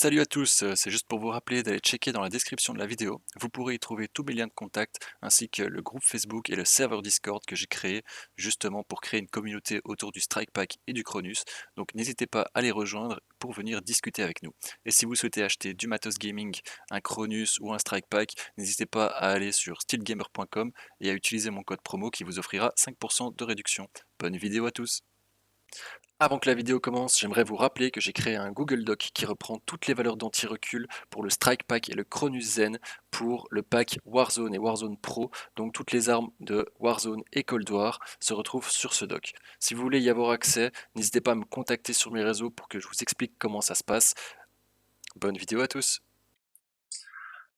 Salut à tous, c'est juste pour vous rappeler d'aller checker dans la description de la vidéo. Vous pourrez y trouver tous mes liens de contact, ainsi que le groupe Facebook et le serveur Discord que j'ai créé, justement pour créer une communauté autour du Strike Pack et du Cronus. Donc n'hésitez pas à les rejoindre pour venir discuter avec nous. Et si vous souhaitez acheter du matos gaming, un Cronus ou un Strike Pack, n'hésitez pas à aller sur steelgamer.com et à utiliser mon code promo qui vous offrira 5% de réduction. Bonne vidéo à tous! Avant que la vidéo commence, j'aimerais vous rappeler que j'ai créé un Google Doc qui reprend toutes les valeurs d'anti-recul pour le Strike Pack et le Cronus Zen pour le pack Warzone et Warzone Pro. Donc toutes les armes de Warzone et Cold War se retrouvent sur ce doc. Si vous voulez y avoir accès, n'hésitez pas à me contacter sur mes réseaux pour que je vous explique comment ça se passe. Bonne vidéo à tous.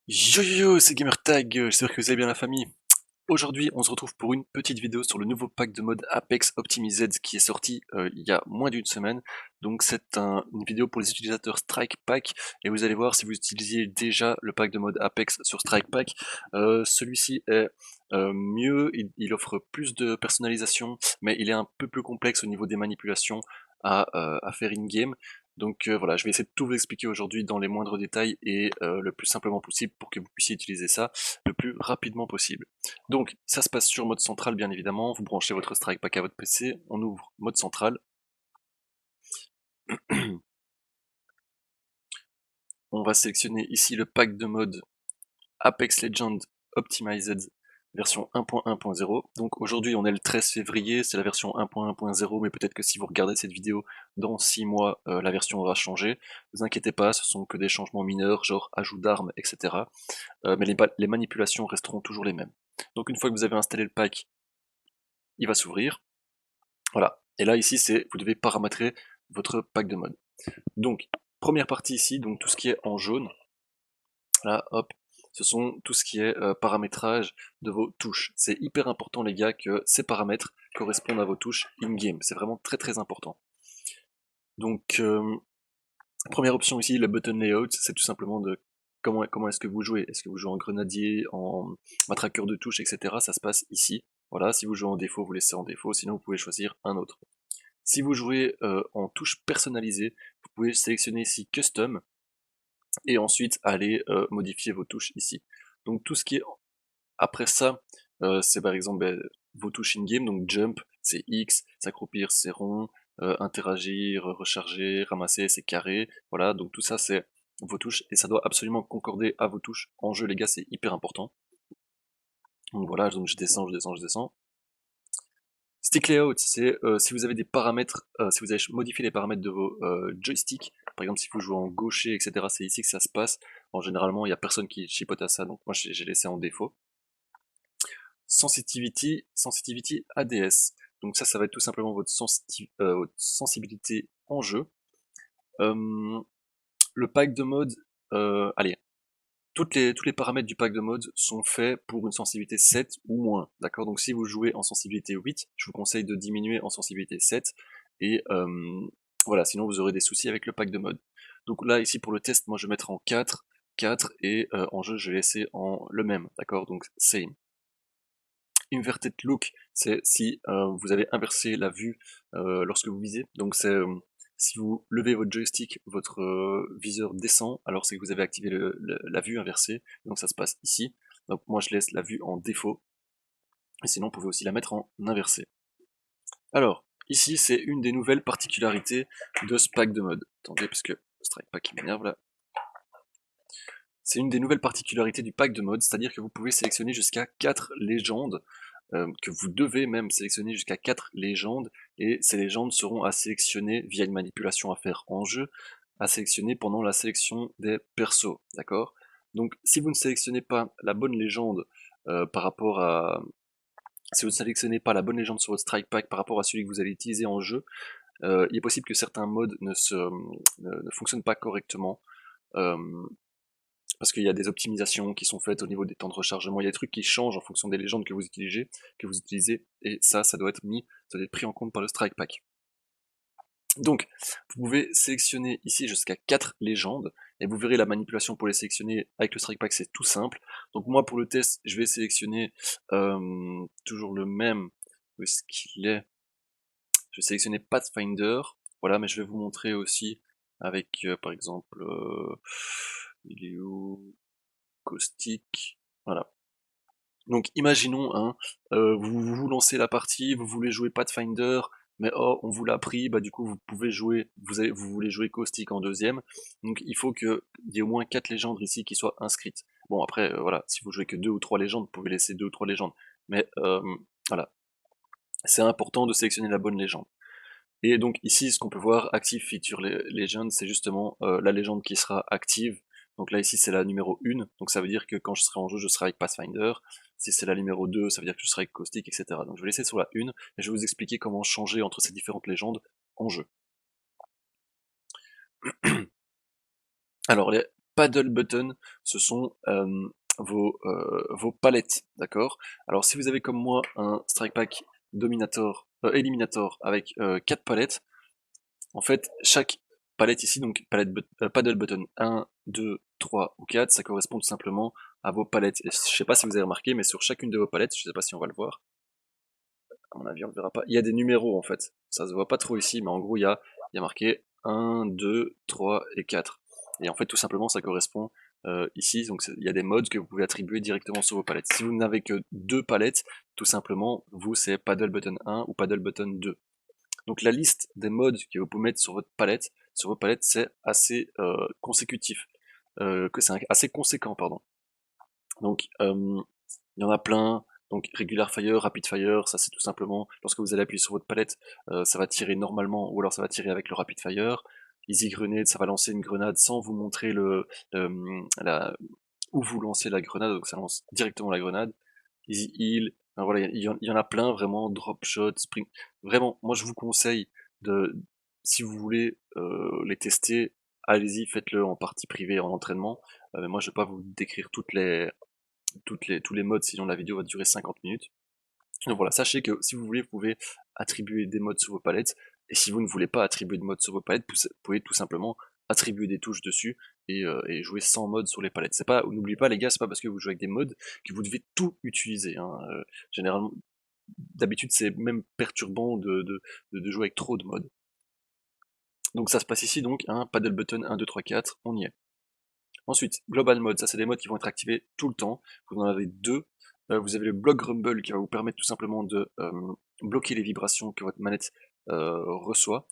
Yo yo yo, c'est GamerTag, j'espère que vous allez bien la famille. Aujourd'hui, on se retrouve pour une petite vidéo sur le nouveau pack de mode Apex Optimized qui est sorti il y a moins d'une semaine. Donc c'est une vidéo pour les utilisateurs Strike Pack et vous allez voir si vous utilisiez déjà le pack de mode Apex sur Strike Pack. Celui-ci est mieux, il offre plus de personnalisation, mais il est un peu plus complexe au niveau des manipulations à faire in-game. Donc voilà, je vais essayer de tout vous expliquer aujourd'hui dans les moindres détails et le plus simplement possible pour que vous puissiez utiliser ça le plus rapidement possible. Donc ça se passe sur mode central bien évidemment, vous branchez votre Strike Pack à votre PC, on ouvre mode central. On va sélectionner ici le pack de mode Apex Legends Optimized version 1.1.0. Donc aujourd'hui on est le 13 février, c'est la version 1.1.0, mais peut-être que si vous regardez cette vidéo dans 6 mois, la version aura changé. Ne vous inquiétez pas, ce sont que des changements mineurs, genre ajout d'armes, etc. Mais les manipulations resteront toujours les mêmes. Donc une fois que vous avez installé le pack, il va s'ouvrir. Voilà. Et là ici c'est vous devez paramétrer votre pack de mode. Donc première partie ici, donc tout ce qui est en jaune. Là, hop, ce sont tout ce qui est paramétrage de vos touches. C'est hyper important les gars que ces paramètres correspondent à vos touches in-game. C'est vraiment très très important. Donc première option ici, le button layout, c'est tout simplement de comment est-ce que vous jouez. Est-ce que vous jouez en grenadier, en matraqueur de touches, etc. Ça se passe ici. Voilà, si vous jouez en défaut, vous laissez en défaut, sinon vous pouvez choisir un autre. Si vous jouez en touche personnalisée, vous pouvez sélectionner ici Custom, et ensuite aller modifier vos touches ici. Donc tout ce qui est après ça, c'est par exemple vos touches in-game, donc jump, c'est X, s'accroupir, c'est rond, interagir, recharger, ramasser, c'est carré, voilà, donc tout ça c'est vos touches, et ça doit absolument concorder à vos touches. En jeu les gars, c'est hyper important. Donc voilà, donc je descends, je descends, je descends. Stick layout, c'est si vous avez des paramètres, si vous avez modifié les paramètres de vos joysticks, par exemple si vous jouez en gaucher, etc., c'est ici que ça se passe. En généralement, il n'y a personne qui chipote à ça, donc moi j'ai laissé en défaut. Sensitivity ADS. Donc ça va être tout simplement votre sensibilité en jeu. Le pack de mode, allez, tous les paramètres du pack de mode sont faits pour une sensibilité 7 ou moins, d'accord? Donc si vous jouez en sensibilité 8, je vous conseille de diminuer en sensibilité 7, et voilà, sinon vous aurez des soucis avec le pack de mode. Donc là, ici pour le test, moi je vais mettre en 4, et en jeu je vais laisser en le même, d'accord? Donc same. Inverted look, c'est si vous avez inversé la vue lorsque vous visez, donc c'est si vous levez votre joystick, votre viseur descend, alors c'est que vous avez activé la vue inversée, donc ça se passe ici. Donc moi je laisse la vue en défaut, et sinon vous pouvez aussi la mettre en inversé. Alors, ici c'est une des nouvelles particularités de ce pack de mode. Attendez, parce que Strike Pack m'énerve là. C'est une des nouvelles particularités du pack de mode, c'est-à-dire que vous pouvez sélectionner jusqu'à 4 légendes, que vous devez même sélectionner jusqu'à 4 légendes, et ces légendes seront à sélectionner via une manipulation à faire en jeu, à sélectionner pendant la sélection des persos, d'accord? Donc si vous ne sélectionnez pas la bonne légende par rapport à... Si vous ne sélectionnez pas la bonne légende sur votre strike pack par rapport à celui que vous allez utiliser en jeu, il est possible que certains modes ne fonctionnent pas correctement. Euh, Parce qu'il y a des optimisations qui sont faites au niveau des temps de rechargement, il y a des trucs qui changent en fonction des légendes que vous utilisez, et ça doit être ça doit être pris en compte par le Strike Pack. Donc, vous pouvez sélectionner ici jusqu'à 4 légendes, et vous verrez la manipulation pour les sélectionner avec le Strike Pack, c'est tout simple. Donc moi, pour le test, je vais sélectionner toujours le même, où est-ce qu'il est? Je vais sélectionner Pathfinder, voilà, mais je vais vous montrer aussi avec par exemple, il est où? Caustique, voilà. Donc imaginons, hein, vous lancez la partie, vous voulez jouer Pathfinder, mais oh, on vous l'a pris, bah du coup vous pouvez jouer, vous voulez jouer Caustic en deuxième, donc il faut qu'il y ait au moins 4 légendes ici qui soient inscrites. Bon après, voilà, si vous jouez que 2 ou 3 légendes, vous pouvez laisser 2 ou 3 légendes, mais voilà, c'est important de sélectionner la bonne légende. Et donc ici, ce qu'on peut voir, Active Feature Legend, c'est justement la légende qui sera active. Donc là, ici, c'est la numéro 1, donc ça veut dire que quand je serai en jeu, je serai avec Pathfinder. Si c'est la numéro 2, ça veut dire que je serai avec Caustic, etc. Donc je vais laisser sur la 1, et je vais vous expliquer comment changer entre ces différentes légendes en jeu. Alors, les paddle buttons, ce sont vos palettes, d'accord? Alors, si vous avez comme moi un strike pack Eliminator avec 4 palettes, en fait, chaque palette ici, donc paddle button 1, 2, 3 ou 4, ça correspond tout simplement à vos palettes. Et je sais pas si vous avez remarqué, mais sur chacune de vos palettes, je sais pas si on va le voir, à mon avis on le verra pas, il y a des numéros en fait. Ça se voit pas trop ici, mais en gros il y a marqué 1, 2, 3 et 4. Et en fait tout simplement ça correspond ici, donc il y a des modes que vous pouvez attribuer directement sur vos palettes. Si vous n'avez que 2 palettes, tout simplement, vous c'est paddle button 1 ou paddle button 2. Donc la liste des modes que vous pouvez mettre sur votre palette, c'est assez consécutif, que c'est assez conséquent, pardon. Donc il y en a plein. Donc Regular Fire, Rapid Fire, ça c'est tout simplement lorsque vous allez appuyer sur votre palette, ça va tirer normalement, ou alors ça va tirer avec le Rapid Fire. Easy Grenade, ça va lancer une grenade sans vous montrer où vous lancez la grenade, donc ça lance directement la grenade. Easy Heal, enfin, voilà, il y en a plein vraiment, Drop Shot, Spring. Vraiment, moi je vous conseille de, si vous voulez les tester, allez-y, faites-le en partie privée, en entraînement. Mais moi je vais pas vous décrire tous les modes, sinon la vidéo va durer 50 minutes. Donc voilà, sachez que si vous voulez, vous pouvez attribuer des modes sur vos palettes, et si vous ne voulez pas attribuer de modes sur vos palettes, vous pouvez tout simplement attribuer des touches dessus et jouer sans mode sur les palettes. C'est pas, n'oubliez pas les gars, c'est pas parce que vous jouez avec des modes que vous devez tout utiliser, hein. Généralement, d'habitude c'est même perturbant de jouer avec trop de modes. Donc ça se passe ici donc, un paddle button 1, 2, 3, 4, on y est. Ensuite, Global Mode, ça c'est des modes qui vont être activés tout le temps. Vous en avez deux. Vous avez le Block Rumble qui va vous permettre tout simplement de bloquer les vibrations que votre manette reçoit.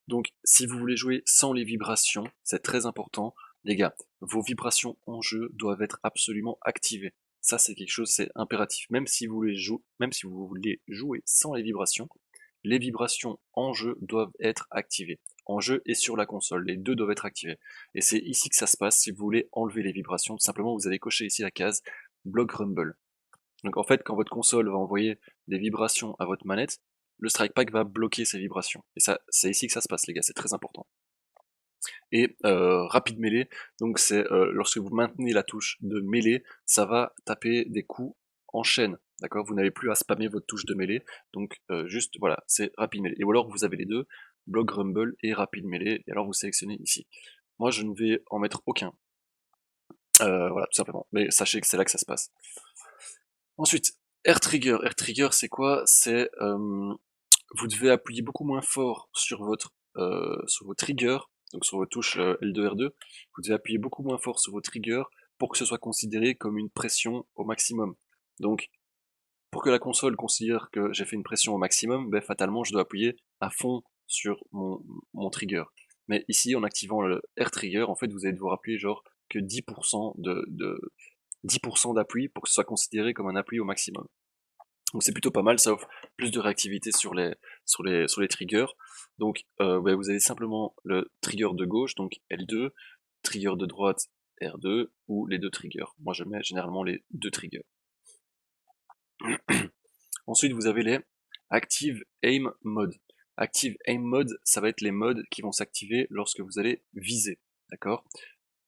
Donc si vous voulez jouer sans les vibrations, c'est très important, les gars, vos vibrations en jeu doivent être absolument activées. Ça c'est quelque chose, c'est impératif. Même si vous voulez jouer sans les vibrations en jeu doivent être activées. En jeu et sur la console, les deux doivent être activés. Et c'est ici que ça se passe. Si vous voulez enlever les vibrations, tout simplement vous allez cocher ici la case Block Rumble. Donc en fait, quand votre console va envoyer des vibrations à votre manette, le Strike Pack va bloquer ces vibrations. Et ça, c'est ici que ça se passe, les gars, c'est très important. Et rapide mêlée, donc c'est lorsque vous maintenez la touche de mêlée, ça va taper des coups en chaîne. D'accord, vous n'avez plus à spammer votre touche de mêlée, donc juste voilà, c'est rapide mêlée. Et ou alors vous avez les deux, block rumble et rapide mêlée, et alors vous sélectionnez ici. Moi je ne vais en mettre aucun. Voilà, tout simplement. Mais sachez que c'est là que ça se passe. Ensuite, Air Trigger. Air Trigger, c'est quoi? C'est vous devez appuyer beaucoup moins fort sur vos triggers, donc sur vos touches L2, R2. Vous devez appuyer beaucoup moins fort sur vos triggers pour que ce soit considéré comme une pression au maximum. Donc, pour que la console considère que j'ai fait une pression au maximum, ben, fatalement, je dois appuyer à fond sur mon trigger. Mais ici, en activant le Air Trigger, en fait, vous allez devoir appuyer genre que 10% 10% d'appui pour que ce soit considéré comme un appui au maximum. Donc c'est plutôt pas mal, ça offre plus de réactivité sur les triggers. Donc ouais, vous avez simplement le trigger de gauche, donc L2, trigger de droite R2, ou les deux triggers. Moi je mets généralement les deux triggers. Ensuite vous avez les Active Aim Mode. Active Aim Mode, ça va être les modes qui vont s'activer lorsque vous allez viser. D'accord?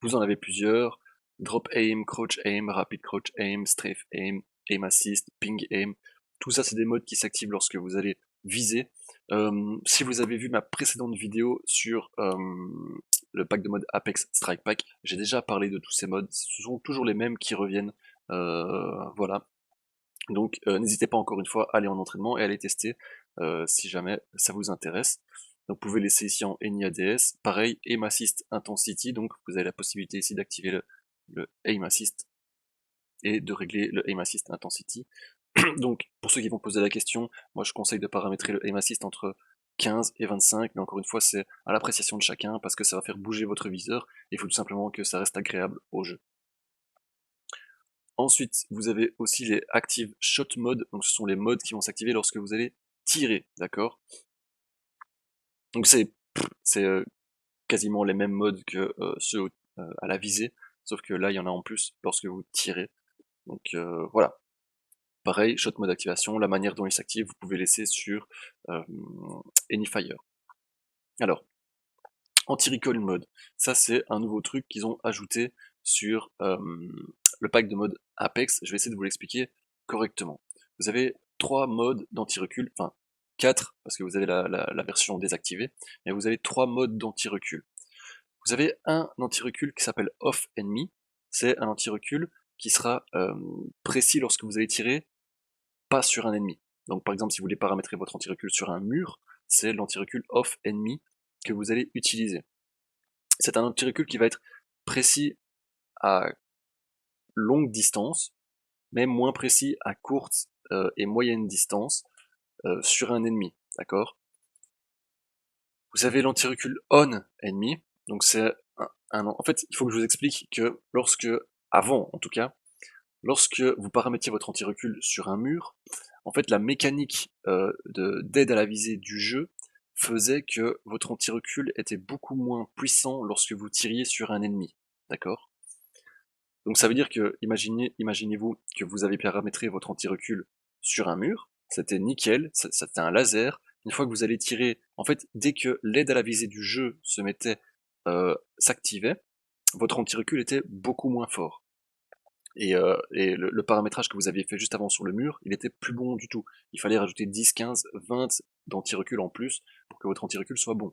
Vous en avez plusieurs. Drop Aim, Crouch Aim, Rapid Crouch Aim, Strafe Aim, Aim Assist, Ping Aim. Tout ça, c'est des modes qui s'activent lorsque vous allez viser. Si vous avez vu ma précédente vidéo sur le pack de mode Apex Strike Pack, j'ai déjà parlé de tous ces modes. Ce sont toujours les mêmes qui reviennent. Voilà. Donc n'hésitez pas encore une fois à aller en entraînement et à les tester si jamais ça vous intéresse. Donc vous pouvez laisser ici en Any ADS, pareil, Aim Assist Intensity, donc vous avez la possibilité ici d'activer le Aim Assist et de régler le Aim Assist Intensity. Donc pour ceux qui vont poser la question, moi je conseille de paramétrer le Aim Assist entre 15 et 25, mais encore une fois c'est à l'appréciation de chacun parce que ça va faire bouger votre viseur, et il faut tout simplement que ça reste agréable au jeu. Ensuite, vous avez aussi les Active Shot Mode, donc ce sont les modes qui vont s'activer lorsque vous allez tirer, d'accord? Donc c'est quasiment les mêmes modes que ceux à la visée, sauf que là il y en a en plus lorsque vous tirez. Donc voilà. Pareil, Shot Mode activation, la manière dont il s'active, vous pouvez laisser sur Anyfire. Alors, Anti-Recoil Mode, ça c'est un nouveau truc qu'ils ont ajouté sur le pack de mode Apex. Je vais essayer de vous l'expliquer correctement. Vous avez 3 modes d'anti-recul, enfin 4 parce que vous avez la version désactivée, mais vous avez 3 modes d'anti-recul. Vous avez un anti-recul qui s'appelle Off Enemy, c'est un anti-recul qui sera précis lorsque vous allez tirer pas sur un ennemi. Donc par exemple si vous voulez paramétrer votre anti-recul sur un mur, c'est l'anti-recul Off Enemy que vous allez utiliser. C'est un anti-recul qui va être précis à longue distance, mais moins précis à courte et moyenne distance sur un ennemi, d'accord? Vous avez l'anti-recul On Enemy, donc c'est en fait, il faut que je vous explique que avant en tout cas, lorsque vous paramétriez votre anti-recul sur un mur, en fait la mécanique d'aide à la visée du jeu faisait que votre anti-recul était beaucoup moins puissant lorsque vous tiriez sur un ennemi, d'accord? Donc ça veut dire que, imaginez-vous que vous avez paramétré votre anti-recul sur un mur, c'était nickel, c'était un laser. Une fois que vous allez tirer, en fait, dès que l'aide à la visée du jeu s'activait, votre anti-recul était beaucoup moins fort. Et le paramétrage que vous aviez fait juste avant sur le mur, il était plus bon du tout. Il fallait rajouter 10, 15, 20 d'anti-recul en plus pour que votre anti-recul soit bon.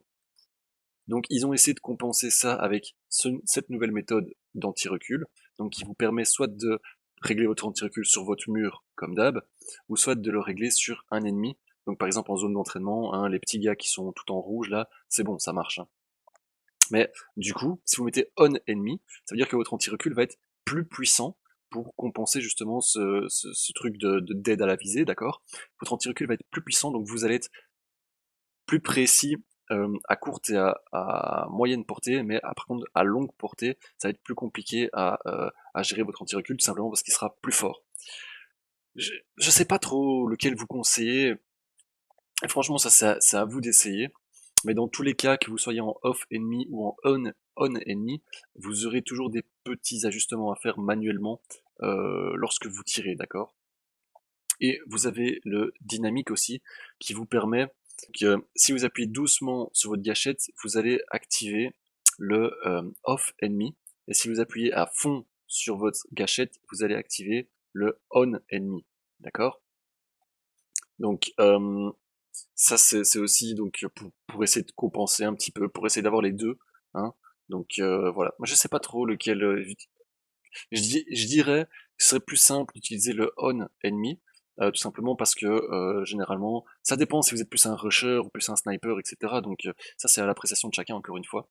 Donc ils ont essayé de compenser ça avec cette nouvelle méthode d'anti-recul, donc qui vous permet soit de régler votre anti-recul sur votre mur comme d'hab, ou soit de le régler sur un ennemi. Donc par exemple en zone d'entraînement, hein, les petits gars qui sont tout en rouge là, c'est bon, ça marche. Hein. Mais du coup, si vous mettez on ennemi, ça veut dire que votre anti-recul va être plus puissant pour compenser justement ce truc d'aide à la visée, d'accord? Votre anti-recul va être plus puissant, donc vous allez être plus précis à courte et à moyenne portée, mais par contre à longue portée, ça va être plus compliqué à gérer votre anti-recul, tout simplement parce qu'il sera plus fort. Je sais pas trop lequel vous conseillez, et franchement ça c'est à vous d'essayer, mais dans tous les cas, que vous soyez en off ennemi ou en on ennemi, vous aurez toujours des petits ajustements à faire manuellement lorsque vous tirez, d'accord? Et vous avez le dynamique aussi, qui vous permet que si vous appuyez doucement sur votre gâchette, vous allez activer le off enemy. Et si vous appuyez à fond sur votre gâchette, vous allez activer le on enemy. D'accord? Donc ça c'est aussi donc pour essayer de compenser un petit peu, pour essayer d'avoir les deux. Hein. Donc voilà. Moi je sais pas trop lequel. Je dirais que ce serait plus simple d'utiliser le on enemy, tout simplement parce que généralement, ça dépend si vous êtes plus un rusher ou plus un sniper, etc. Donc ça c'est à l'appréciation de chacun encore une fois.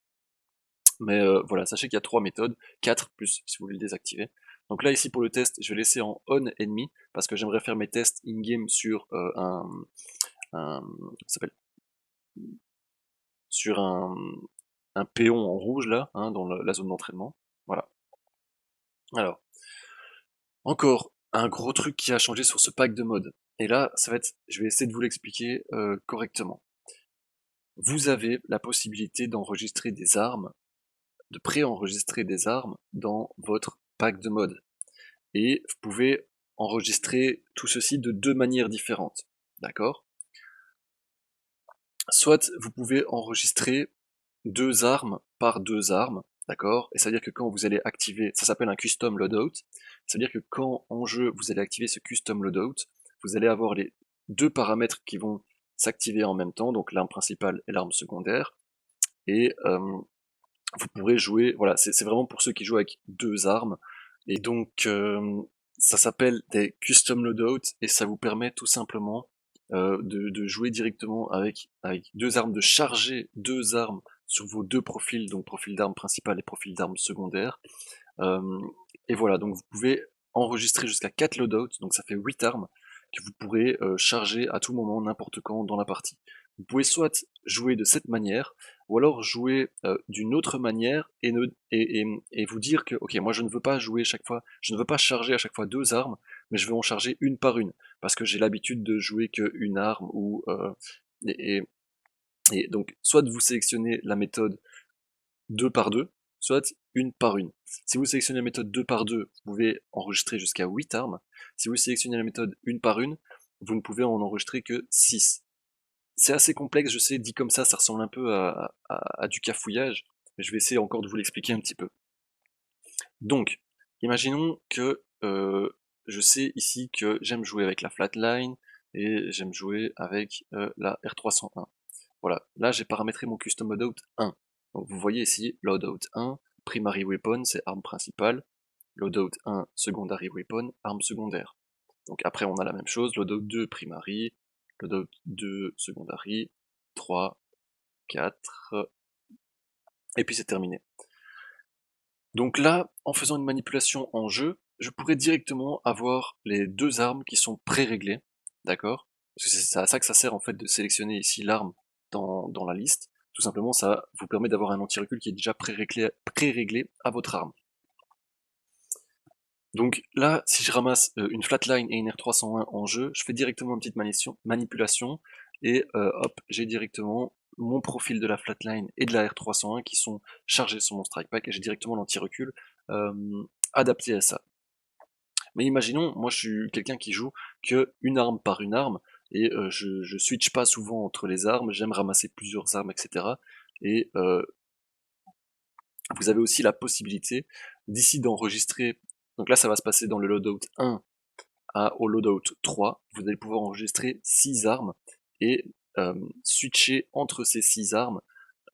Mais voilà, sachez qu'il y a 3 méthodes, 4 plus si vous voulez le désactiver. Donc là ici pour le test, je vais laisser en on enemy parce que j'aimerais faire mes tests in-game sur ça s'appelle sur un péon en rouge là, hein, dans la zone d'entraînement. Voilà. Alors, encore un gros truc qui a changé sur ce pack de mode. Et là, je vais essayer de vous l'expliquer correctement. Vous avez la possibilité d'enregistrer des armes, de préenregistrer des armes dans votre pack de mode. Et vous pouvez enregistrer tout ceci de 2 manières différentes. D'accord? Soit vous pouvez enregistrer 2 armes par 2 armes, d'accord? Et ça veut dire que quand vous allez activer, ça s'appelle un custom loadout, ça veut dire que quand en jeu vous allez activer ce custom loadout, vous allez avoir les 2 paramètres qui vont s'activer en même temps, donc l'arme principale et l'arme secondaire, et vous pourrez jouer, voilà, c'est vraiment pour ceux qui jouent avec 2 armes, et donc ça s'appelle des custom loadouts, et ça vous permet tout simplement de jouer directement avec deux armes, de charger deux armes sur vos deux profils, donc profil d'arme principale et profil d'arme secondaire. Et voilà, donc vous pouvez enregistrer jusqu'à 4 loadouts, donc ça fait 8 armes que vous pourrez charger à tout moment, n'importe quand dans la partie. Vous pouvez soit jouer de cette manière, ou alors jouer d'une autre manière et vous dire que ok, moi je ne veux pas jouer chaque fois, je ne veux pas charger à chaque fois deux armes, mais je vais en charger une par une, parce que j'ai l'habitude de jouer qu'une arme ou et, et- et donc soit vous sélectionnez la méthode 2 par 2, soit une par une. Si vous sélectionnez la méthode 2 par 2, vous pouvez enregistrer jusqu'à 8 armes. Si vous sélectionnez la méthode une par une, vous ne pouvez en enregistrer que 6. C'est assez complexe, je sais, dit comme ça ressemble un peu à du cafouillage, mais je vais essayer encore de vous l'expliquer un petit peu. Donc, imaginons que je sais ici que j'aime jouer avec la flatline et j'aime jouer avec la R301. Voilà, là j'ai paramétré mon custom loadout 1. Donc vous voyez ici, loadout 1, primary weapon, c'est arme principale, loadout 1, secondary weapon, arme secondaire. Donc après on a la même chose, loadout 2, primary, loadout 2, secondary, 3, 4, et puis c'est terminé. Donc là, en faisant une manipulation en jeu, je pourrais directement avoir les deux armes qui sont pré-réglées, d'accord? Parce que c'est à ça que ça sert en fait de sélectionner ici l'arme dans la liste. Tout simplement, ça vous permet d'avoir un anti-recul qui est déjà pré-réglé à votre arme. Donc là, si je ramasse une flatline et une R301 en jeu, je fais directement une petite manipulation et hop, j'ai directement mon profil de la flatline et de la R301 qui sont chargés sur mon strike pack et j'ai directement l'anti-recul adapté à ça. Mais imaginons, moi je suis quelqu'un qui joue que une arme par une arme et je switch pas souvent entre les armes, j'aime ramasser plusieurs armes, etc. Et vous avez aussi la possibilité d'ici d'enregistrer, donc là ça va se passer dans le loadout 1 au loadout 3, vous allez pouvoir enregistrer 6 armes et switcher entre ces 6 armes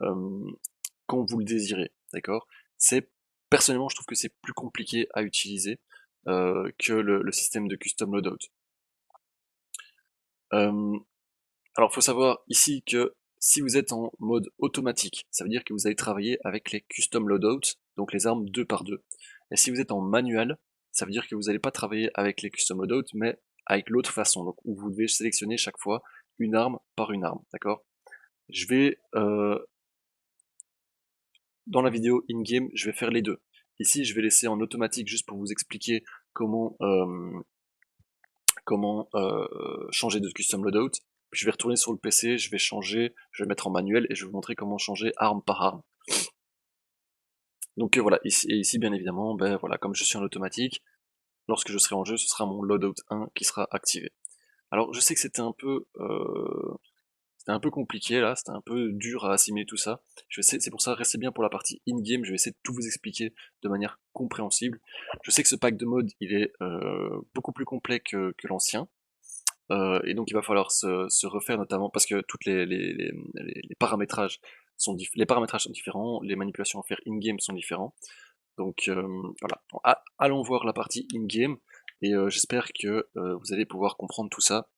quand vous le désirez, d'accord? C'est personnellement je trouve que c'est plus compliqué à utiliser que le système de custom loadout. Alors faut savoir ici que si vous êtes en mode automatique, ça veut dire que vous allez travailler avec les custom loadouts, donc les armes 2 par 2. Et si vous êtes en manuel, ça veut dire que vous n'allez pas travailler avec les custom loadouts, mais avec l'autre façon, donc où vous devez sélectionner chaque fois une arme par une arme, d'accord? Je vais, dans la vidéo in-game, je vais faire les deux. Ici, je vais laisser en automatique juste pour vous expliquer comment, changer de custom loadout. Puis je vais retourner sur le PC, je vais changer, je vais mettre en manuel et je vais vous montrer comment changer arme par arme. Donc voilà, ici bien évidemment, ben voilà, comme je suis en automatique, lorsque je serai en jeu, ce sera mon loadout 1 qui sera activé. Alors je sais que c'était un peu compliqué là, c'était un peu dur à assimiler tout ça. C'est pour ça, restez bien pour la partie in-game, je vais essayer de tout vous expliquer de manière compréhensible. Je sais que ce pack de mode, il est beaucoup plus complet que l'ancien. Et donc il va falloir se refaire notamment parce que toutes les paramétrages les paramétrages sont différents, les manipulations à faire in-game sont différents. Donc voilà, allons voir la partie in-game et j'espère que vous allez pouvoir comprendre tout ça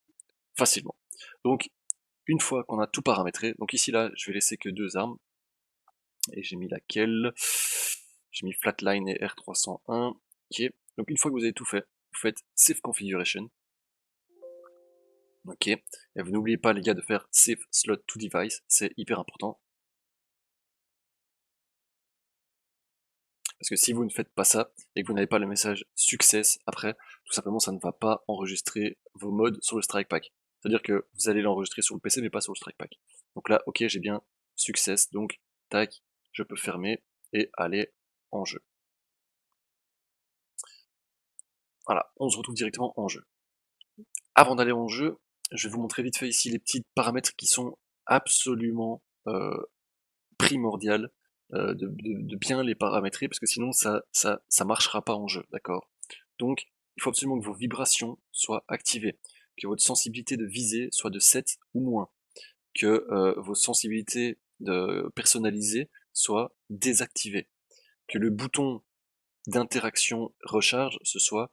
facilement. Donc une fois qu'on a tout paramétré, donc ici là je vais laisser que deux armes et j'ai mis laquelle? J'ai mis Flatline et R301. Ok, donc une fois que vous avez tout fait, vous faites Save Configuration. Ok, et vous n'oubliez pas les gars de faire Save Slot to Device, c'est hyper important. Parce que si vous ne faites pas ça, et que vous n'avez pas le message Success après, tout simplement ça ne va pas enregistrer vos modes sur le Strike Pack. C'est-à-dire que vous allez l'enregistrer sur le PC mais pas sur le Strike Pack. Donc là, ok, j'ai bien Success, donc tac, je peux fermer et aller en jeu. Voilà, on se retrouve directement en jeu. Avant d'aller en jeu, je vais vous montrer vite fait ici les petits paramètres qui sont absolument primordiales de bien les paramétrer parce que sinon ça marchera pas en jeu, d'accord? Donc il faut absolument que vos vibrations soient activées, que votre sensibilité de visée soit de 7 ou moins, que vos sensibilités de personnalisées soient désactivées, que le bouton d'interaction recharge se soit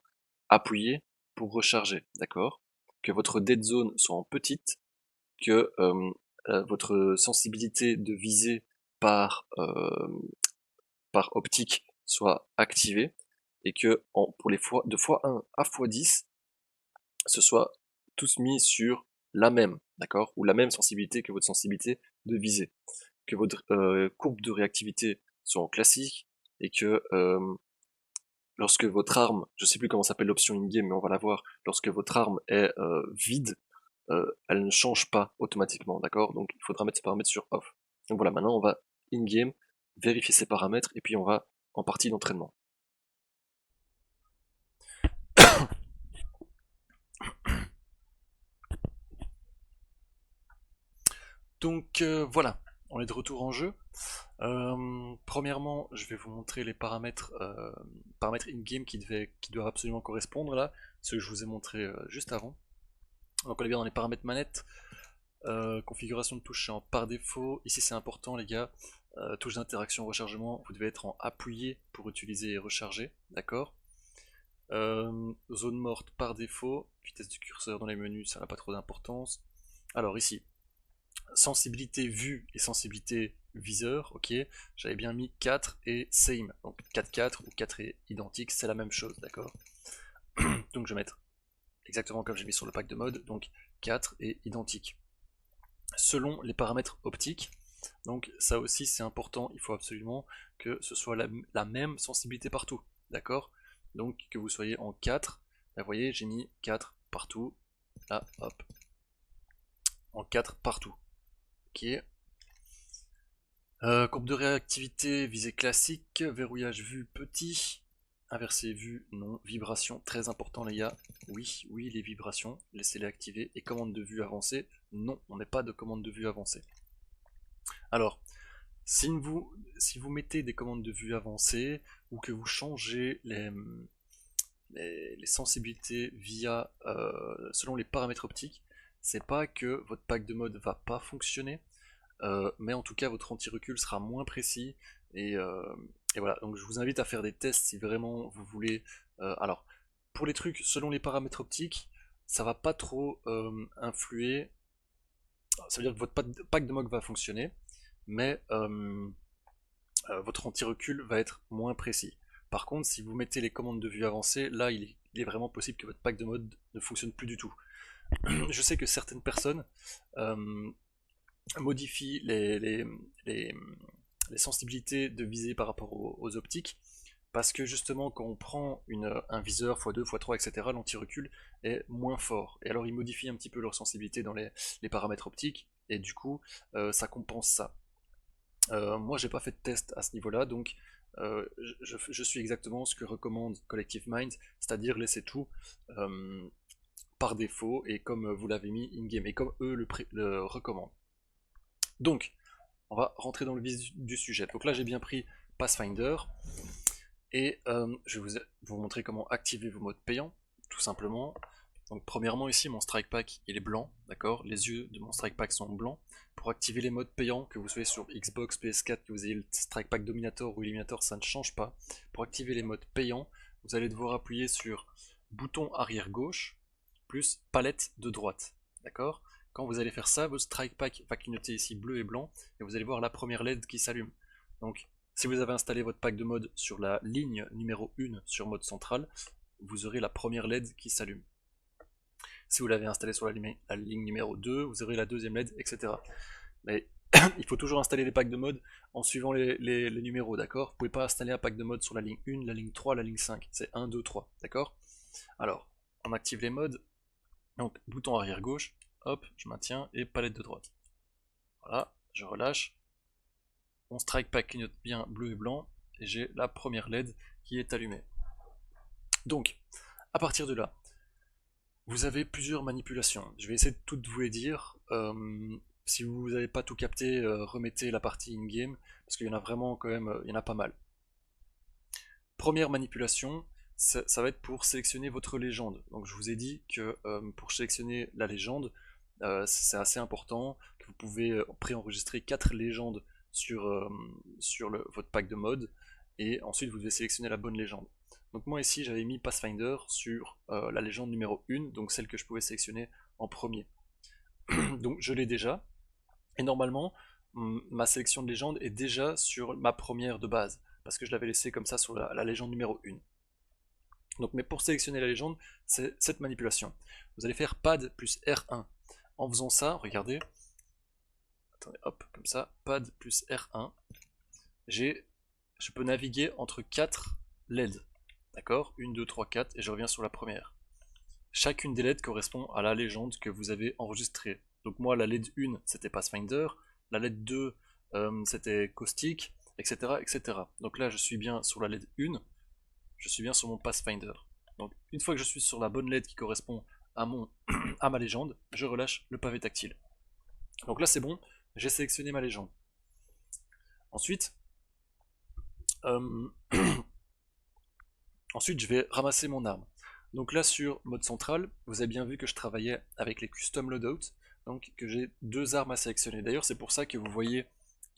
appuyé pour recharger, d'accord? que votre dead zone soit en petite, que votre sensibilité de visée par, optique soit activée, et que pour les fois de x1 à x10, ce soit tous mis sur la même, d'accord, ou la même sensibilité que votre sensibilité de visée, que votre courbe de réactivité soit en classique, et que lorsque votre arme, je sais plus comment s'appelle l'option in-game, mais on va la voir, lorsque votre arme est vide, elle ne change pas automatiquement, d'accord? Donc il faudra mettre ces paramètres sur off. Donc voilà, maintenant on va in-game, vérifier ces paramètres, et puis on va en partie d'entraînement. Donc voilà, on est de retour en jeu. Premièrement, je vais vous montrer les paramètres, in-game qui doivent absolument correspondre là, ceux que je vous ai montré juste avant. Donc on est bien dans les paramètres manette, configuration de touche en par défaut. Ici c'est important les gars, touche d'interaction rechargement, vous devez être en appuyé pour utiliser et recharger, d'accord. Zone morte par défaut, vitesse du curseur dans les menus, ça n'a pas trop d'importance. Alors ici, sensibilité vue et sensibilité viseur, ok, j'avais bien mis 4 et same, donc 4 ou 4 est identique, c'est la même chose, d'accord. Donc je vais mettre exactement comme j'ai mis sur le pack de mode, donc 4 est identique. Selon les paramètres optiques, donc ça aussi c'est important, il faut absolument que ce soit la même sensibilité partout, d'accord. Donc que vous soyez en 4, vous voyez j'ai mis 4 partout, là hop, en 4 partout. Ok. Courbe de réactivité, visée classique, verrouillage vue petit, inversé vue non, vibration très important les gars, oui les vibrations, laissez-les activer, et commande de vue avancée, non, on n'est pas de commande de vue avancée. Alors, si vous mettez des commandes de vue avancées, ou que vous changez les sensibilités via selon les paramètres optiques, c'est pas que votre pack de mode va pas fonctionner, mais en tout cas votre anti-recul sera moins précis, et voilà, donc je vous invite à faire des tests si vraiment vous voulez. Alors, pour les trucs selon les paramètres optiques, ça va pas trop influer, ça veut dire que votre pack de mode va fonctionner, mais votre anti-recul va être moins précis. Par contre, si vous mettez les commandes de vue avancées, là il est vraiment possible que votre pack de mode ne fonctionne plus du tout. Je sais que certaines personnes modifie les sensibilités de visée par rapport aux optiques, parce que justement quand on prend un viseur x2, x3, etc., l'anti-recul est moins fort, et alors ils modifient un petit peu leur sensibilité dans les paramètres optiques, et du coup ça compense ça. Moi j'ai pas fait de test à ce niveau là, donc je suis exactement ce que recommande Collective Mind, c'est-à-dire laisser tout par défaut, et comme vous l'avez mis in-game, et comme eux le recommandent. Donc, on va rentrer dans le vif du sujet. Donc là, j'ai bien pris Pathfinder, et je vais vous montrer comment activer vos modes payants, tout simplement. Donc premièrement, ici, mon strike pack, il est blanc, d'accord. Les yeux de mon strike pack sont blancs. Pour activer les modes payants, que vous soyez sur Xbox, PS4, que vous ayez le strike pack Dominator ou Eliminator, ça ne change pas. Pour activer les modes payants, vous allez devoir appuyer sur bouton arrière gauche, plus palette de droite, d'accord. Quand vous allez faire ça, votre strike pack va clignoter ici bleu et blanc, et vous allez voir la première LED qui s'allume. Donc, si vous avez installé votre pack de mode sur la ligne numéro 1 sur mode central, vous aurez la première LED qui s'allume. Si vous l'avez installé sur la ligne numéro 2, vous aurez la deuxième LED, etc. Mais il faut toujours installer les packs de mode en suivant les numéros, d'accord. Vous ne pouvez pas installer un pack de mode sur la ligne 1, la ligne 3, la ligne 5. C'est 1, 2, 3, d'accord. Alors, on active les modes. Donc, bouton arrière gauche, hop, je maintiens, et palette de droite. Voilà, je relâche. Mon strike pack clignote bien bleu et blanc, et j'ai la première LED qui est allumée. Donc, à partir de là, vous avez plusieurs manipulations. Je vais essayer de toutes vous les dire. Si vous n'avez pas tout capté, remettez la partie in-game, parce qu'il y en a vraiment quand même, il y en a pas mal. Première manipulation, ça va être pour sélectionner votre légende. Donc je vous ai dit que pour sélectionner la légende, c'est assez important, que vous pouvez préenregistrer 4 légendes sur votre pack de mode, et ensuite vous devez sélectionner la bonne légende. Donc moi ici j'avais mis Pathfinder sur la légende numéro 1, donc celle que je pouvais sélectionner en premier. Donc je l'ai déjà, et normalement ma sélection de légende est déjà sur ma première de base, parce que je l'avais laissé comme ça sur la légende numéro 1. Donc, mais pour sélectionner la légende, c'est cette manipulation. Vous allez faire pad plus R1. En faisant ça, regardez, attendez, hop, comme ça, pad plus R1, je peux naviguer entre 4 LED, d'accord, 1, 2, 3, 4, et je reviens sur la première. Chacune des LED correspond à la légende que vous avez enregistrée. Donc moi, la LED 1, c'était Pathfinder, la LED 2, c'était Caustic, etc., etc. Donc là, je suis bien sur la LED 1, je suis bien sur mon Pathfinder. Donc une fois que je suis sur la bonne LED qui correspond à, à ma légende, je relâche le pavé tactile. Donc là c'est bon, j'ai sélectionné ma légende. Ensuite, ensuite je vais ramasser mon arme. Donc là sur mode central, vous avez bien vu que je travaillais avec les custom loadout, donc que j'ai 2 armes à sélectionner. D'ailleurs c'est pour ça que vous voyez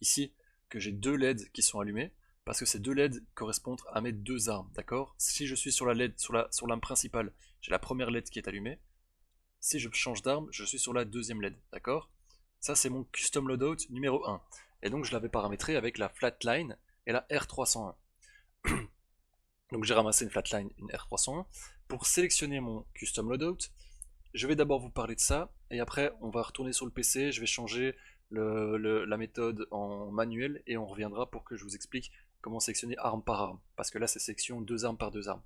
ici que j'ai 2 LED qui sont allumés, parce que ces 2 LED correspondent à mes 2 armes, d'accord? Si je suis sur la LED, sur l'arme principale, j'ai la première LED qui est allumée. Si je change d'arme, je suis sur la deuxième LED, d'accord? Ça c'est mon custom loadout numéro 1. Et donc je l'avais paramétré avec la flatline et la R301. Donc j'ai ramassé une flatline, une R301. Pour sélectionner mon custom loadout, je vais d'abord vous parler de ça, et après on va retourner sur le PC, je vais changer la méthode en manuel, et on reviendra pour que je vous explique comment sélectionner arme par arme, parce que là c'est sélection 2 armes par 2 armes.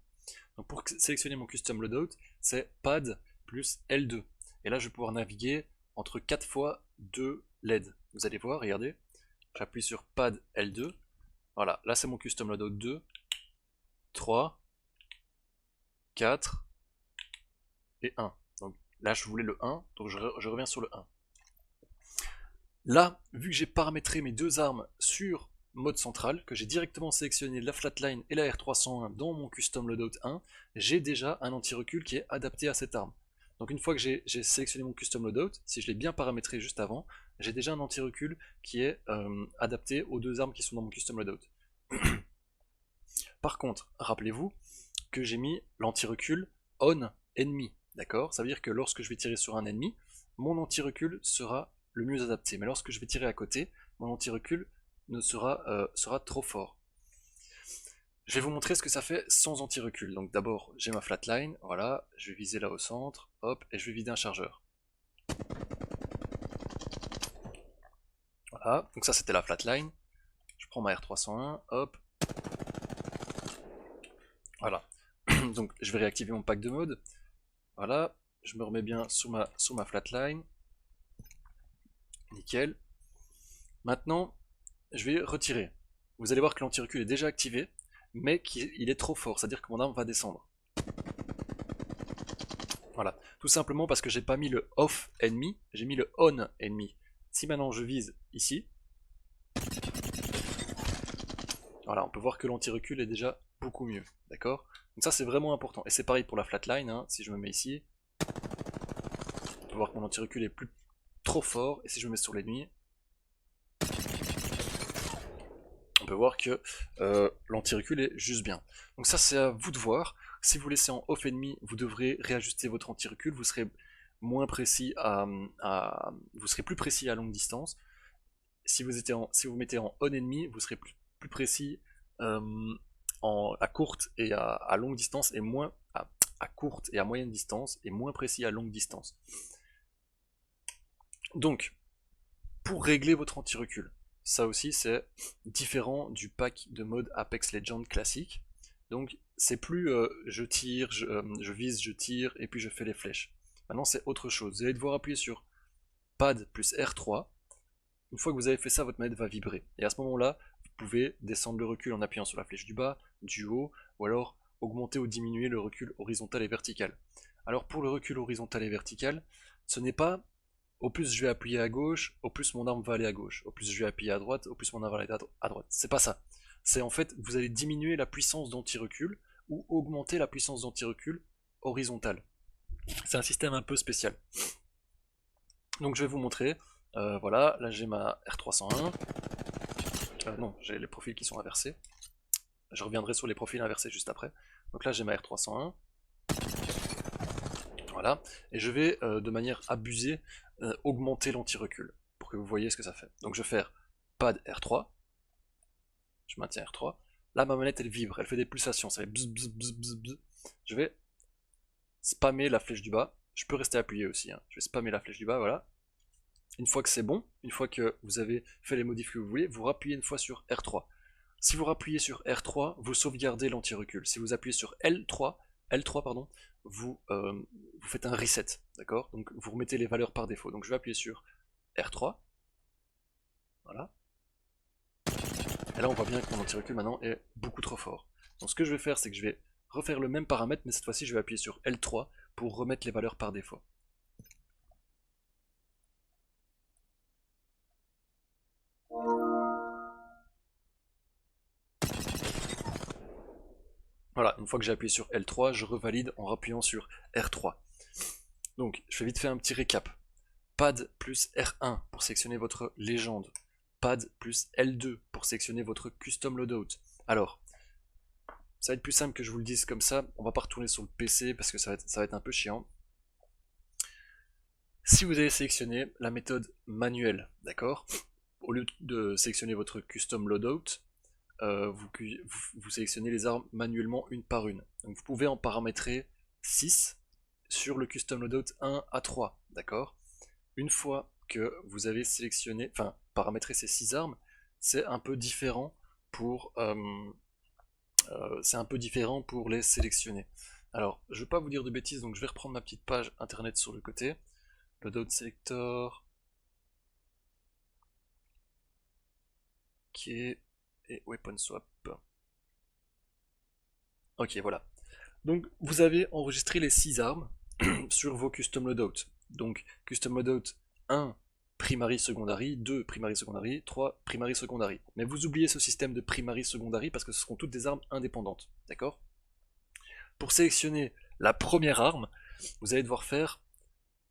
Donc pour sélectionner mon custom loadout, c'est pad plus L2. Et là je vais pouvoir naviguer entre 4 fois 2 LED. Vous allez voir, regardez, j'appuie sur pad L2, voilà, là c'est mon custom loadout 2, 3, 4 et 1. Donc là je voulais le 1, donc je reviens sur le 1. Là, vu que j'ai paramétré mes 2 armes sur mode central, que j'ai directement sélectionné la flatline et la R301 dans mon custom loadout 1, j'ai déjà un anti-recul qui est adapté à cette arme. Donc une fois que j'ai sélectionné mon custom loadout, si je l'ai bien paramétré juste avant, j'ai déjà un anti-recul qui est adapté aux 2 armes qui sont dans mon custom loadout. Par contre, rappelez-vous que j'ai mis l'anti-recul on ennemi, d'accord? Ça veut dire que lorsque je vais tirer sur un ennemi, mon anti-recul sera le mieux adapté. Mais lorsque je vais tirer à côté, mon anti-recul sera trop fort. Je vais vous montrer ce que ça fait sans anti-recul. Donc d'abord, j'ai ma flatline, voilà, je vais viser là au centre, hop, et je vais vider un chargeur. Voilà, donc ça c'était la flatline. Je prends ma R301, hop. Voilà. Donc je vais réactiver mon pack de mode. Voilà, je me remets bien sous ma flatline. Nickel. Maintenant, je vais retirer. Vous allez voir que l'anti-recul est déjà activé, mais qu'il est trop fort, c'est-à-dire que mon arme va descendre. Voilà, tout simplement parce que j'ai pas mis le off ennemi, j'ai mis le on ennemi. Si maintenant je vise ici, voilà, on peut voir que l'anti-recul est déjà beaucoup mieux, d'accord? Donc ça c'est vraiment important, et c'est pareil pour la flatline, hein. Si je me mets ici, on peut voir que mon anti-recul est trop fort, et si je me mets sur l'ennemi, on peut voir que l'anti-recul est juste bien. Donc ça c'est à vous de voir. Si vous laissez en off ennemi, vous devrez réajuster votre anti-recul, vous serez moins précis vous serez plus précis à longue distance. Si vous mettez en on ennemi, vous serez plus précis à courte et à longue distance, et moins à courte et à moyenne distance, et moins précis à longue distance. Donc, pour régler votre anti-recul, ça aussi c'est différent du pack de mode Apex Legends classique. Donc c'est plus je tire, je vise, je tire et puis je fais les flèches. Maintenant c'est autre chose. Vous allez devoir appuyer sur pad plus R3. Une fois que vous avez fait ça, votre manette va vibrer. Et à ce moment-là, vous pouvez descendre le recul en appuyant sur la flèche du bas, du haut, ou alors augmenter ou diminuer le recul horizontal et vertical. Alors pour le recul horizontal et vertical, ce n'est pas au plus je vais appuyer à gauche, au plus mon arme va aller à gauche. Au plus je vais appuyer à droite, au plus mon arme va aller à droite. C'est pas ça. C'est en fait, vous allez diminuer la puissance d'anti-recul ou augmenter la puissance d'anti-recul horizontale. C'est un système un peu spécial. Donc je vais vous montrer. Voilà, là j'ai ma R301. Non, j'ai les profils qui sont inversés. Je reviendrai sur les profils inversés juste après. Donc là j'ai ma R301. Voilà. Et je vais de manière abusée augmenter l'anti-recul pour que vous voyez ce que ça fait. Donc je vais faire pad R3. Je maintiens R3. Là ma manette elle vibre, elle fait des pulsations, ça fait bzz, bzz, bzz, bzz, bzz. Je vais spammer la flèche du bas. Je peux rester appuyé aussi, hein. Je vais spammer la flèche du bas, voilà. Une fois que c'est bon, une fois que vous avez fait les modifs que vous voulez, vous rappuyez une fois sur R3. Si vous rappuyez sur R3, vous sauvegardez l'anti-recul. Si vous appuyez sur L3 pardon, vous faites un reset, d'accord? Donc vous remettez les valeurs par défaut. Donc je vais appuyer sur R3. Voilà. Et là on voit bien que mon anti-recul maintenant est beaucoup trop fort. Donc ce que je vais faire, c'est que je vais refaire le même paramètre, mais cette fois-ci je vais appuyer sur L3 pour remettre les valeurs par défaut. Voilà, une fois que j'ai appuyé sur L3, je revalide en rappuyant sur R3. Donc, je fais vite fait un petit récap. Pad plus R1 pour sélectionner votre légende. Pad plus L2 pour sélectionner votre custom loadout. Alors, ça va être plus simple que je vous le dise comme ça. On va pas retourner sur le PC parce que ça va être un peu chiant. Si vous avez sélectionné la méthode manuelle, d'accord, au lieu de sélectionner votre custom loadout, vous sélectionnez les armes manuellement une par une. Donc vous pouvez en paramétrer 6 sur le custom loadout 1 à 3, d'accord? Une fois que vous avez sélectionné, enfin paramétré ces 6 armes, c'est un peu différent pour les sélectionner. Alors, je ne vais pas vous dire de bêtises, donc je vais reprendre ma petite page internet sur le côté. Loadout selector. Ok. Et weapon swap. Ok, voilà. Donc, vous avez enregistré les 6 armes sur vos custom loadout. Donc, custom loadout 1, primary secondary, 2, primary secondary, 3, primary secondary. Mais vous oubliez ce système de primary secondary parce que ce seront toutes des armes indépendantes. D'accord? Pour sélectionner la première arme, vous allez devoir faire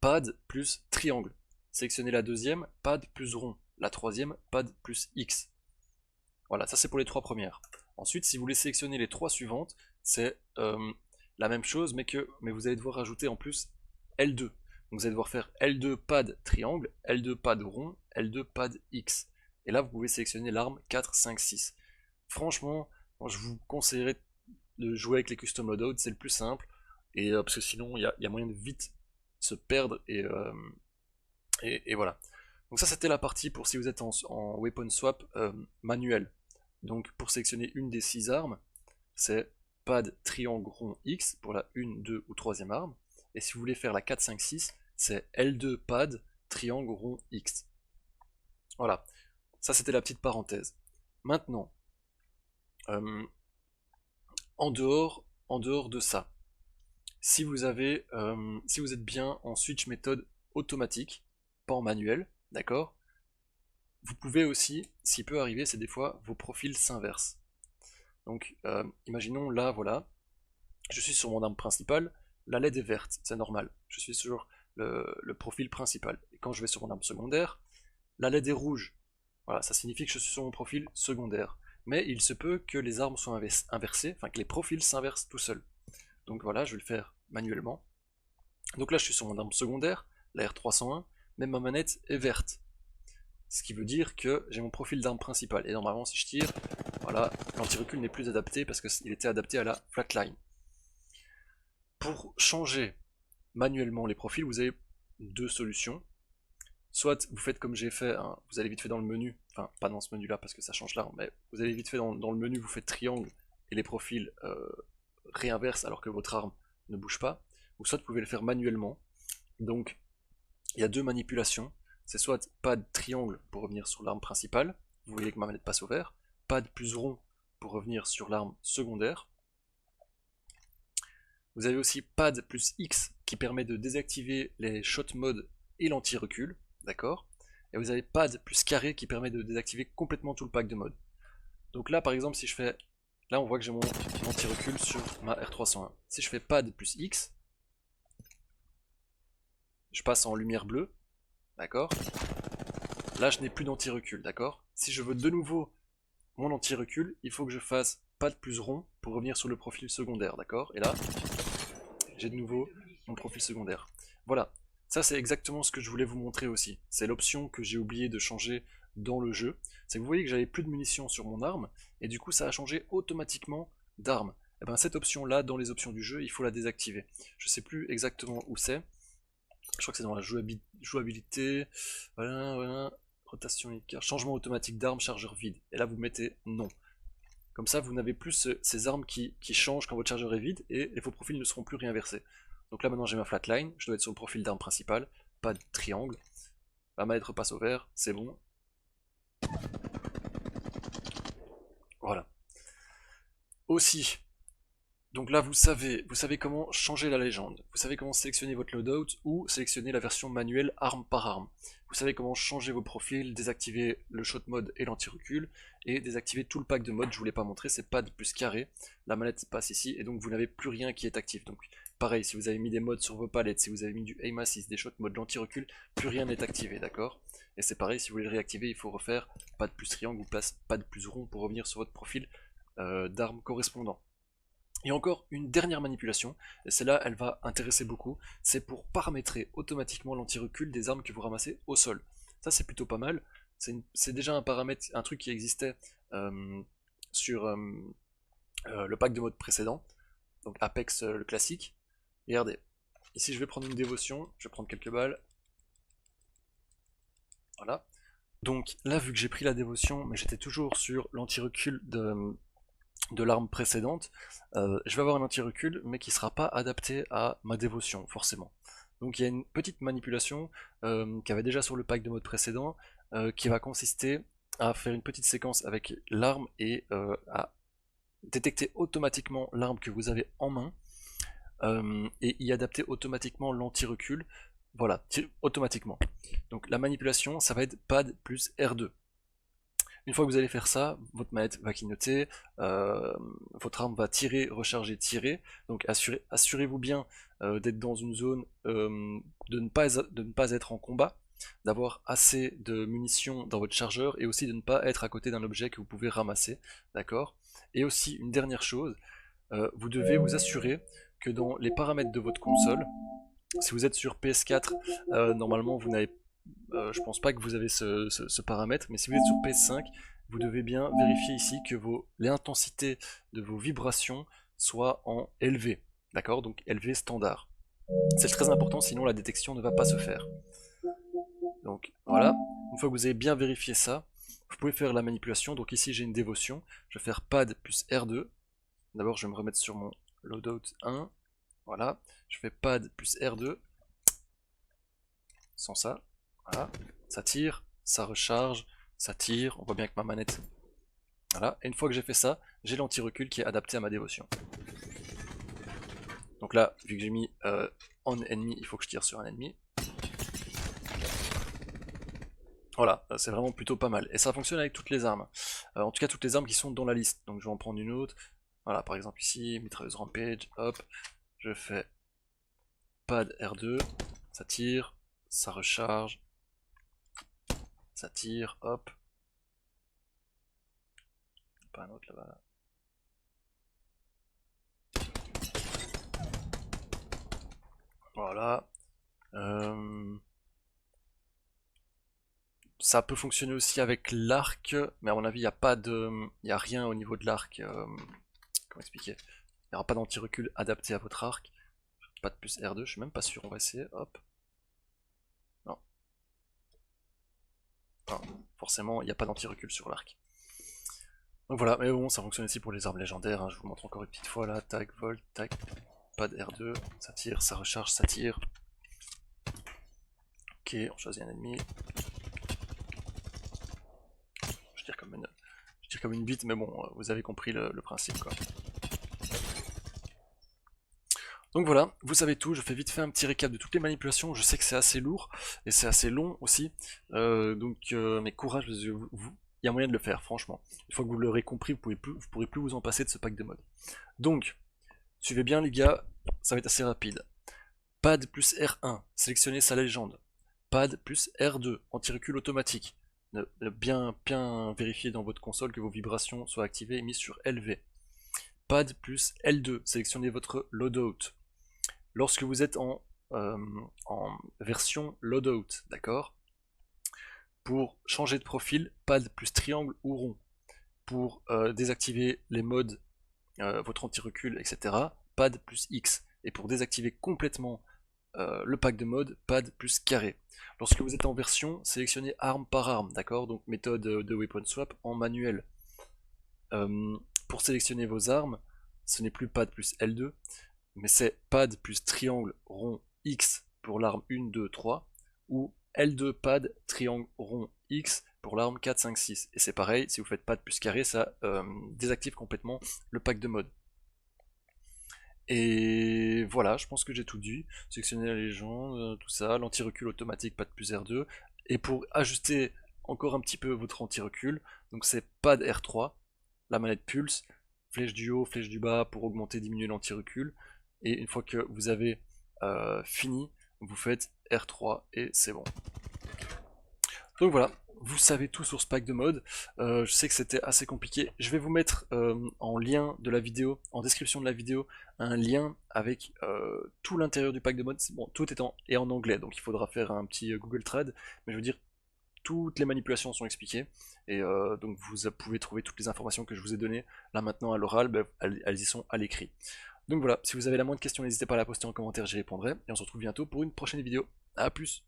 pad plus triangle. Sélectionnez la deuxième, pad plus rond. La troisième, pad plus X. Voilà, ça c'est pour les 3 premières. Ensuite, si vous voulez sélectionner les 3 suivantes, c'est la même chose, mais vous allez devoir ajouter en plus L2. Donc vous allez devoir faire L2 pad triangle, L2 pad rond, L2 pad X. Et là, vous pouvez sélectionner l'arme 4, 5, 6. Franchement, je vous conseillerais de jouer avec les custom loadouts, c'est le plus simple. Et parce que sinon, il y a moyen de vite se perdre et voilà. Donc ça, c'était la partie pour si vous êtes en weapon swap manuel. Donc pour sélectionner une des 6 armes, c'est pad triangle rond X pour la 1, 2 ou 3e arme. Et si vous voulez faire la 4, 5, 6, c'est L2 pad triangle rond X. Voilà, ça c'était la petite parenthèse. Maintenant, en dehors de ça, si vous êtes bien en switch méthode automatique, pas en manuel, d'accord, vous pouvez aussi, ce qui peut arriver, c'est des fois vos profils s'inversent. Donc, imaginons là, voilà, je suis sur mon arme principale, la LED est verte, c'est normal. Je suis sur le profil principal. Et quand je vais sur mon arme secondaire, la LED est rouge. Voilà, ça signifie que je suis sur mon profil secondaire. Mais il se peut que les armes soient inversées, enfin que les profils s'inversent tout seuls. Donc voilà, je vais le faire manuellement. Donc là, je suis sur mon arme secondaire, la R301, mais ma manette est verte. Ce qui veut dire que j'ai mon profil d'arme principale. Et normalement, si je tire, voilà, l'anti-recul n'est plus adapté parce qu'il était adapté à la flatline. Pour changer manuellement les profils, vous avez 2 solutions. Soit vous faites comme j'ai fait, hein, vous allez vite fait dans le menu, enfin pas dans ce menu là parce que ça change l'arme, mais vous allez vite fait dans le menu, vous faites triangle et les profils réinversent alors que votre arme ne bouge pas. Ou soit vous pouvez le faire manuellement. Donc il y a 2 manipulations. C'est soit pad triangle pour revenir sur l'arme principale, vous voyez que ma manette passe au vert, pad plus rond pour revenir sur l'arme secondaire. Vous avez aussi pad plus X qui permet de désactiver les shot mode et l'anti-recul, d'accord? Et vous avez pad plus carré qui permet de désactiver complètement tout le pack de mode. Donc là par exemple si je fais, là on voit que j'ai mon anti-recul sur ma R301. Si je fais pad plus X, je passe en lumière bleue, d'accord? Là je n'ai plus d'anti-recul, d'accord? Si je veux de nouveau mon anti-recul, il faut que je fasse pad plus rond pour revenir sur le profil secondaire, d'accord? Et là, j'ai de nouveau mon profil secondaire. Voilà, ça c'est exactement ce que je voulais vous montrer aussi. C'est l'option que j'ai oublié de changer dans le jeu. C'est que vous voyez que j'avais plus de munitions sur mon arme, et du coup ça a changé automatiquement d'arme. Et bien cette option là, dans les options du jeu, il faut la désactiver. Je sais plus exactement où c'est. Je crois que c'est dans la jouabilité. Voilà, rotation écart, changement automatique d'arme, chargeur vide. Et là vous mettez non. Comme ça, vous n'avez plus ces armes qui changent quand votre chargeur est vide et vos profils ne seront plus réinversés. Donc là maintenant j'ai ma flatline, je dois être sur le profil d'arme principale, pas de triangle. La manette repasse au vert, c'est bon. Voilà. Aussi, donc là vous savez comment changer la légende, vous savez comment sélectionner votre loadout ou sélectionner la version manuelle arme par arme. Vous savez comment changer vos profils, désactiver le shot mode et l'anti-recul, et désactiver tout le pack de mode, je vous l'ai pas montré, c'est pad plus carré, la manette passe ici, et donc vous n'avez plus rien qui est actif. Donc pareil, si vous avez mis des modes sur vos palettes, si vous avez mis du aim assist, des shot mode, l'anti-recul, plus rien n'est activé, d'accord? Et c'est pareil, si vous voulez le réactiver, il faut refaire pad plus triangle ou pad plus rond pour revenir sur votre profil d'arme correspondant. Et encore une dernière manipulation, et celle-là elle va intéresser beaucoup, c'est pour paramétrer automatiquement l'anti-recul des armes que vous ramassez au sol. Ça c'est plutôt pas mal, c'est déjà un paramètre, un truc qui existait sur le pack de mode précédent, donc Apex le classique. Et regardez, ici je vais prendre une dévotion, je vais prendre quelques balles. Voilà. Donc là vu que j'ai pris la dévotion, mais j'étais toujours sur l'anti-recul de l'arme précédente, je vais avoir un anti-recul mais qui ne sera pas adapté à ma dévotion forcément. Donc il y a une petite manipulation qu'il y avait déjà sur le pack de mode précédent qui va consister à faire une petite séquence avec l'arme et à détecter automatiquement l'arme que vous avez en main et y adapter automatiquement l'anti-recul, voilà, automatiquement. Donc la manipulation ça va être pad plus R2. Une fois que vous allez faire ça, votre manette va clignoter, votre arme va tirer, recharger, tirer. Donc assurez-vous bien d'être dans une zone, de ne pas être en combat, d'avoir assez de munitions dans votre chargeur et aussi de ne pas être à côté d'un objet que vous pouvez ramasser. D'accord? Et aussi une dernière chose, vous devez vous assurer que dans les paramètres de votre console, si vous êtes sur PS4, normalement vous n'avez je pense pas que vous avez ce paramètre, mais si vous êtes sur PS5, vous devez bien vérifier ici que l'intensité de vos vibrations soit en élevé, d'accord? Donc élevé standard. C'est très important, sinon la détection ne va pas se faire. Donc voilà, une fois que vous avez bien vérifié ça, vous pouvez faire la manipulation. Donc ici j'ai une dévotion, je vais faire pad plus R2. D'abord je vais me remettre sur mon loadout 1, voilà, je fais pad plus R2, sans ça, voilà, ça tire, ça recharge, ça tire, on voit bien que ma manette... Voilà, et une fois que j'ai fait ça, j'ai l'anti-recul qui est adapté à ma dévotion. Donc là, vu que j'ai mis en ennemi, il faut que je tire sur un ennemi. Voilà, c'est vraiment plutôt pas mal. Et ça fonctionne avec toutes les armes. En tout cas, toutes les armes qui sont dans la liste. Donc je vais en prendre une autre. Voilà, par exemple ici, mitrailleuse rampage, hop, je fais pad R2, ça tire, ça recharge, ça tire, hop. Pas un autre là-bas. Voilà. Ça peut fonctionner aussi avec l'arc, mais à mon avis, il n'y a rien au niveau de l'arc. Comment expliquer? Il n'y aura pas d'anti-recul adapté à votre arc. Pas de plus R2, je suis même pas sûr. On va essayer. Hop. Non. Non. Forcément, il n'y a pas d'anti-recul sur l'arc. Donc voilà, mais bon, ça fonctionne aussi pour les armes légendaires. Hein. Je vous montre encore une petite fois là. Tac, volt, tac. Pas de R2. Ça tire, ça recharge, ça tire. Ok, on choisit un ennemi. Je tire comme une bite, mais bon, vous avez compris le principe quoi. Donc voilà, vous savez tout, je fais vite fait un petit récap de toutes les manipulations, je sais que c'est assez lourd, et c'est assez long aussi, mais courage, il y a moyen de le faire, franchement. Une fois que vous l'aurez compris, vous pourrez plus vous en passer de ce pack de mode. Donc, suivez bien les gars, ça va être assez rapide. Pad plus R1, sélectionnez sa légende. Pad plus R2, anti-recul automatique. Bien vérifier dans votre console que vos vibrations soient activées et mises sur LV. pad plus L2, sélectionnez votre loadout. Lorsque vous êtes en version loadout, d'accord, pour changer de profil, pad plus triangle ou rond. Pour désactiver les modes, votre anti-recul, etc., pad plus X. Et pour désactiver complètement le pack de mode, pad plus carré. Lorsque vous êtes en version, sélectionnez arme par arme, d'accord, donc méthode de weapon swap en manuel. Pour sélectionner vos armes, ce n'est plus pad plus L2, mais c'est pad plus triangle rond X pour l'arme 1, 2, 3, ou L2 pad triangle rond X pour l'arme 4, 5, 6. Et c'est pareil, si vous faites pad plus carré, ça désactive complètement le pack de mode. Et voilà, je pense que j'ai tout dit. Sélectionner la légende, tout ça, l'anti-recul automatique, pad plus R2. Et pour ajuster encore un petit peu votre anti-recul, donc c'est pad R3, la manette pulse, flèche du haut, flèche du bas pour augmenter, diminuer l'anti-recul. Et une fois que vous avez fini, vous faites R3 et c'est bon. Donc voilà, vous savez tout sur ce pack de mode. Je sais que c'était assez compliqué. Je vais vous mettre en lien de la vidéo, en description de la vidéo, un lien avec tout l'intérieur du pack de mode. Bon, tout est en anglais, donc il faudra faire un petit Google Trad, mais je veux dire, toutes les manipulations sont expliquées, et donc vous pouvez trouver toutes les informations que je vous ai données là maintenant à l'oral, ben, elles y sont à l'écrit. Donc voilà, si vous avez la moindre question, n'hésitez pas à la poster en commentaire, j'y répondrai, et on se retrouve bientôt pour une prochaine vidéo. A plus.